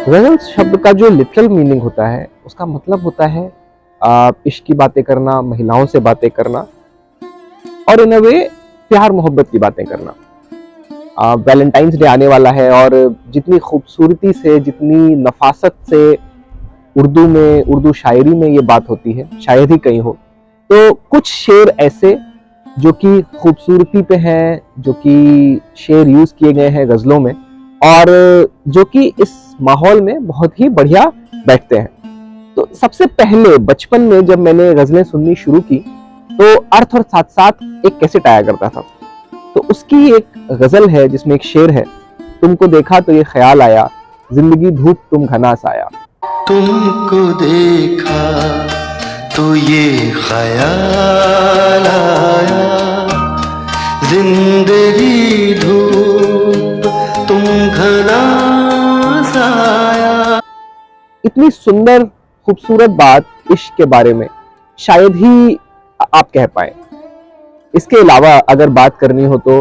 गजल शब्द का जो लिटरल मीनिंग होता है, उसका मतलब होता है इश्क की बातें करना, महिलाओं से बातें करना और इन अ वे प्यार मोहब्बत की बातें करना। वैलेंटाइंस डे आने वाला है और जितनी खूबसूरती से, जितनी नफासत से उर्दू में, उर्दू शायरी में ये बात होती है, शायद ही कहीं हो। तो कुछ शेर ऐसे जो कि खूबसूरती पे हैं, जो कि शेर यूज किए गए हैं गजलों में और जो कि इस माहौल में बहुत ही बढ़िया बैठते हैं। तो सबसे पहले बचपन में जब मैंने गजलें सुननी शुरू की तो अर्थ और साथ साथ एक कैसेट आया करता था। तो उसकी एक गजल है जिसमें एक शेर है, तुमको देखा तो ये ख्याल आया, जिंदगी धूप तुम घना साया। तुमको देखा तो ये ख्याल आया, जिंदगी धूप तुम घना साया। इतनी सुंदर खूबसूरत बात इश्क के बारे में शायद ही आप कह पाए। इसके अलावा अगर बात करनी हो तो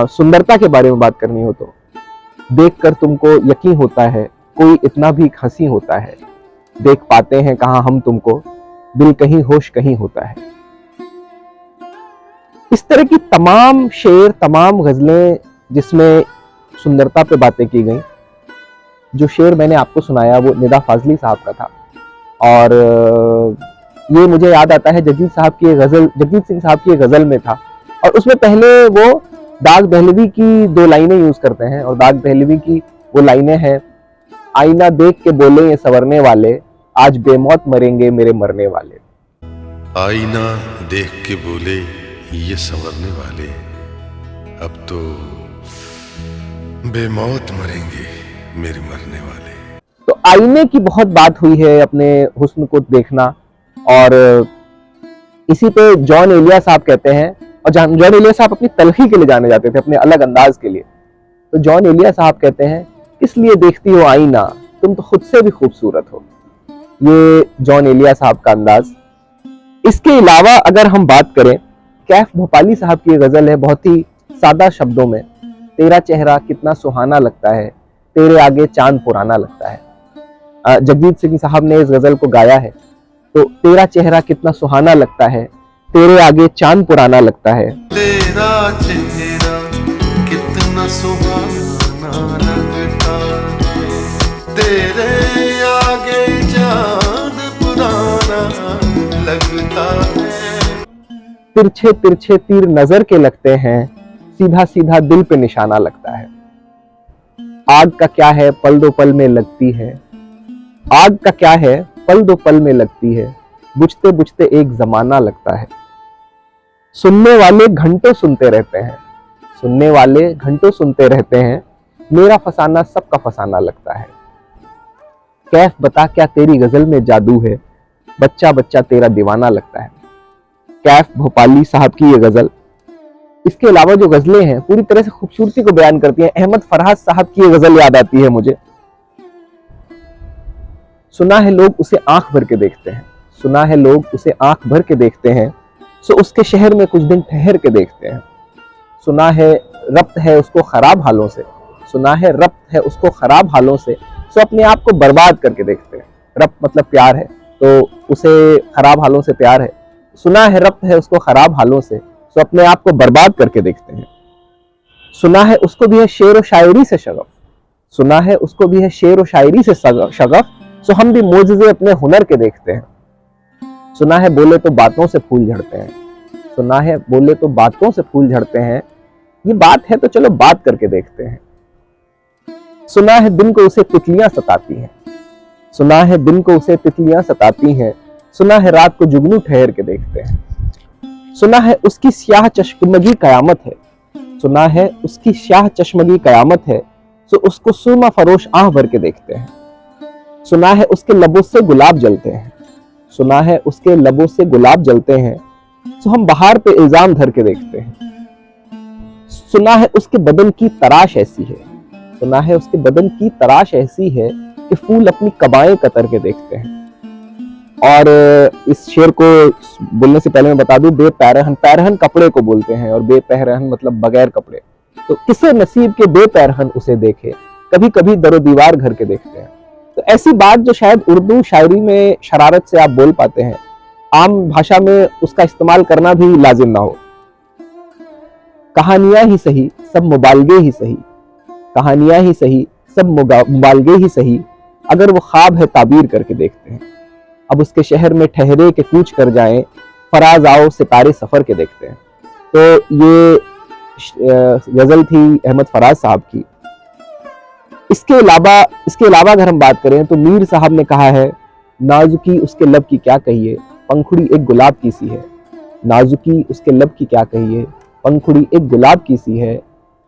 सुंदरता के बारे में बात करनी हो तो देखकर तुमको यकीन होता है, कोई इतना भी हंसी होता है, देख पाते हैं कहां हम तुमको, दिल कहीं होश कहीं होता है। इस तरह की तमाम शेर, तमाम गजलें जिसमें सुंदरता पे बातें की गई। जो शेर मैंने आपको सुनाया वो निदा फाजली साहब का था और ये मुझे याद आता है जगजीत सिंह साहब की गजल में था। और उसमें पहले वो दाग दहलवी की दो लाइनें यूज करते हैं और दाग दहलवी की वो लाइनें हैं, आईना देख के बोले ये संवरने वाले, आज बेमौत मरेंगे मेरे मरने वाले। आईना देख के बोले ये संवरने वाले, अब तो बेमौत मरेंगे मेरे मरने वाले। तो आईने की बहुत बात हुई है, अपने हुस्न को देखना, और इसी पे जॉन एलिया साहब कहते हैं, और जॉन एलिया साहब अपनी तलखी के लिए जाने जाते थे, अपने अलग अंदाज के लिए। तो जॉन एलिया साहब कहते हैं, इसलिए देखती हो आईना, तुम तो खुद से भी खूबसूरत हो। ये जॉन एलिया साहब का अंदाज। इसके अलावा अगर हम बात करें, कैफ भोपाली साहब की गजल है, बहुत ही सादा शब्दों में, तेरा चेहरा कितना सुहाना लगता है, तेरे आगे चांद पुराना लगता है। जगजीत सिंह साहब ने इस गजल को गाया है। तो तेरा चेहरा कितना सुहाना लगता है, तेरे आगे चांद पुराना लगता है। तेरा चेहरा कितना सुहाना लगता है, तेरे आगे चांद पुराना लगता है। तिरछे तिरछे तीर नजर के लगते हैं, सीधा सीधा दिल पे निशाना लगता है। आग का क्या है पल दो पल में लगती है, आग का क्या है पल दो पल में लगती है, बुझते बुझते एक जमाना लगता है। सुनने वाले घंटों सुनते रहते हैं, सुनने वाले घंटों सुनते रहते हैं, मेरा फसाना सबका फसाना लगता है। कैफ बता क्या तेरी गजल में जादू है, बच्चा बच्चा तेरा दीवाना लगता है। कैफ भोपाली साहब की ये गजल। इसके अलावा जो गजलें हैं पूरी तरह से खूबसूरती को बयान करती हैं। अहमद फरहाद साहब की ये गजल याद आती है मुझे। सुना है लोग उसे आंख भर के देखते हैं, सुना है लोग उसे आंख भर के देखते हैं, सो उसके शहर में कुछ दिन ठहर के देखते हैं। सुना है रब्त है उसको खराब हालों से, सुना है रब्त है उसको खराब हालों से, सो अपने आप को बर्बाद करके देखते हैं। रब्त मतलब प्यार है, तो उसे खराब हालों से प्यार है। सुना है रब्त है उसको खराब हालों से, सो अपने आप को बर्बाद करके देखते हैं। सुना है उसको भी है शेर और शायरी से शगफ, सुना है उसको भी है शेर और शायरी से शगफ, सो हम भी मोजज़े अपने हुनर के देखते हैं। सुना है बोले तो बातों से फूल झड़ते हैं, सुना है बोले तो बातों से फूल झड़ते हैं, ये बात है तो चलो बात करके देखते हैं। सुना है दिन को उसे तितलियां सताती हैं, सुना है दिन को उसे तितलियां सताती हैं, सुना है रात को जुगनू ठहर के देखते हैं। सुना है उसकी स्याह चश्मगी कयामत है, सुना है उसकी स्याह चश्मगी कयामत है, सो उसको सुरमा फरोश आंख भर के देखते हैं। सुना है उसके लबों से गुलाब जलते हैं, सुना है उसके लबों से गुलाब जलते हैं, सो हम बाहर पे इल्जाम धर के देखते हैं। सुना है उसके बदन की तराश ऐसी है, सुना है उसके बदन की तराश ऐसी है कि फूल अपनी कबाएं कतर के देखते हैं। और इस शेर को बोलने से पहले मैं बता दूं, बेपैरहन, पैरहन कपड़े को बोलते हैं और बेपैरहन मतलब बगैर कपड़े। तो किसे नसीब के बेपैरहन उसे देखे, कभी कभी दरो दीवार घर के देखते हैं। तो ऐसी बात जो शायद उर्दू शायरी में शरारत से आप बोल पाते हैं, आम भाषा में उसका इस्तेमाल करना भी लाजिम ना हो। कहानियां ही सही सब मुबालगे ही सही, कहानियां ही सही सब मुबालगे ही सही, अगर वो ख्वाब है ताबीर करके देखते हैं। अब उसके शहर में ठहरे के कूच कर जाएं, फराज आओ सितारे सफर के देखते हैं। तो ये गजल थी अहमद फराज साहब की। इसके अलावा अगर हम बात करें तो मीर साहब ने कहा है, नाजुकी उसके लब की क्या कहिए, पंखुड़ी एक गुलाब की सी है। नाजुकी उसके लब की क्या कहिए, पंखुड़ी एक गुलाब की सी है।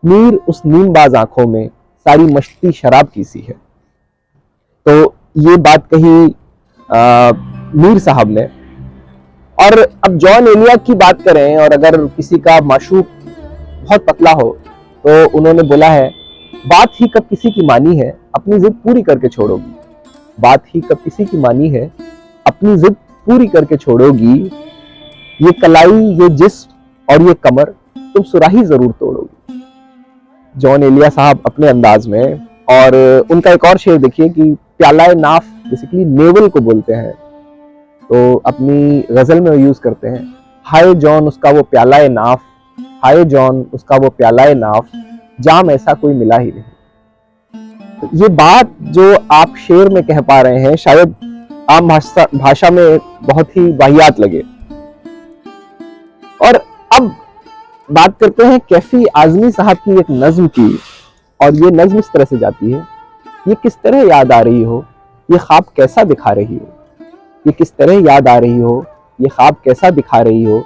मीर उस नीमबाज आंखों में सारी मस्ती शराब की सी है। तो ये बात कही मीर साहब ने। और अब जॉन एलिया की बात करें, और अगर किसी का माशूक बहुत पतला हो तो उन्होंने बोला है, बात ही कब किसी की मानी है, अपनी जिद पूरी करके छोड़ोगी। बात ही कब किसी की मानी है, अपनी जिद पूरी करके छोड़ोगी। ये कलाई, ये जिस्म और ये कमर, तुम सुराही जरूर तोड़ोगी। जॉन एलिया साहब अपने अंदाज में। और उनका एक और शेर देखिए कि प्यालाए नाफ, बेसिकली नेवल को बोलते हैं, तो अपनी गजल में यूज करते हैं। हाय जॉन उसका वो प्यालाए नाफ, हाय जॉन उसका वो प्यालाए नाफ, जाम ऐसा कोई मिला ही नहीं। तो ये बात जो आप शेर में कह पा रहे हैं, शायद आम भाषा में बहुत ही वाहियात लगे। और अब बात करते हैं कैफी आजमी साहब की एक नज्म की। और ये नज्म इस तरह से जाती है, ये किस तरह याद आ रही हो, ये ख्वाब कैसा दिखा रही हो। ये किस तरह याद आ रही हो, ये ख्वाब कैसा दिखा रही हो,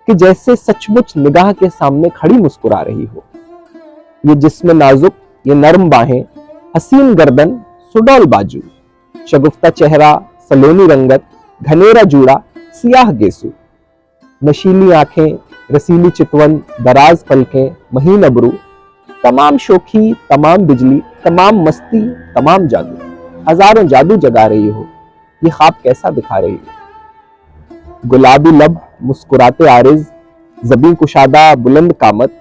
कि जैसे सचमुच निगाह के सामने खड़ी मुस्कुरा रही हो। ये जिस्म नाजुक, ये नरम बाहें, हसीन गर्दन, सुडौल बाजू, शगुफ्ता चेहरा, सलोनी रंगत, घनेरा जूड़ा, सियाह गेसू, नशीली आंखें, रसीली चितवन, दराज पलकें, महीन अबरू, तमाम शोखी, तमाम बिजली, तमाम मस्ती, तमाम जादू, हजारों जादू जगा रही हो, ये ख्वाब कैसा दिखा रही हो। गुलाबी लब, मुस्कुराते आरिज, ज़बी कुशादा, बुलंद कामत,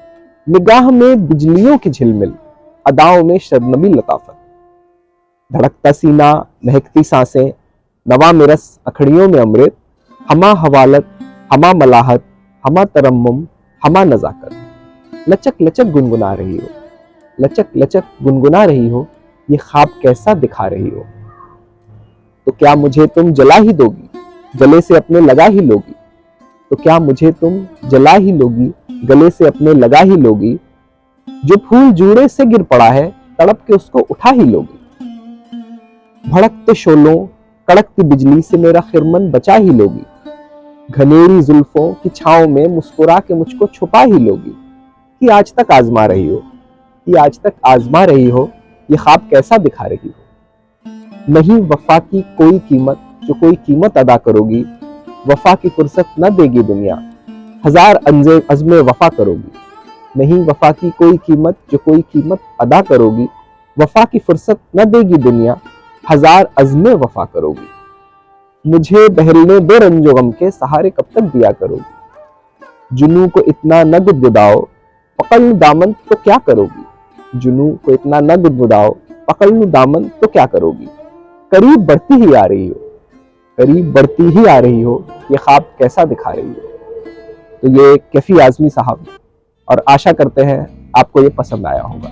निगाह में बिजलियों की झिलमिल, अदाओं में शबनमी लताफत, धड़कता सीना, महकती सांसें, नवा मिरस, अखड़ियों में अमृत, हमा हवालत, हमा मलाहत, हमा तरम्मुम, हमा नजाकत, लचक लचक गुनगुना रही हो, लचक लचक गुनगुना रही हो, ये ख्वाब कैसा दिखा रही हो। तो क्या मुझे तुम जला ही दोगी, गले से अपने लगा ही लोगी। तो क्या मुझे तुम जला ही लोगी, गले से अपने लगा ही लोगी। जो फूल जूड़े से गिर पड़ा है, तड़प के उसको उठा ही लोगी। भड़कते शोलों, कड़कती बिजली से मेरा खिरमन बचा ही लोगी। घनेरी जुल्फों की छांव में मुस्कुरा के मुझको छुपा ही लोगी। कि आज तक आजमा रही हो, कि आज तक आजमा रही हो, ये ख्वाब कैसा दिखा रही हो। नहीं वफा की कोई कीमत, जो कोई कीमत अदा करोगी, वफा की फुर्सत न देगी दुनिया, हजार अज़्मे वफा करोगी। नहीं वफा की कोई कीमत, जो कोई कीमत अदा करोगी, वफा की फुर्सत न देगी दुनिया, हजार अज़्मे वफा करोगी। मुझे बहलने दो रंजो गम के, सहारे कब तक दिया करोगी। जुनू को इतना न गुदगुदाओ, पकड़ लूं दामन तो क्या करोगी। जुनू को इतना न गुदगुदाओ, पकड़ लूं दामन तो क्या करोगी। करीब बढ़ती ही आ रही हो, करीब बढ़ती ही आ रही हो, ये ख्वाब कैसा दिखा रही हो। तो ये कैफी आजमी साहब, और आशा करते हैं आपको ये पसंद आया होगा।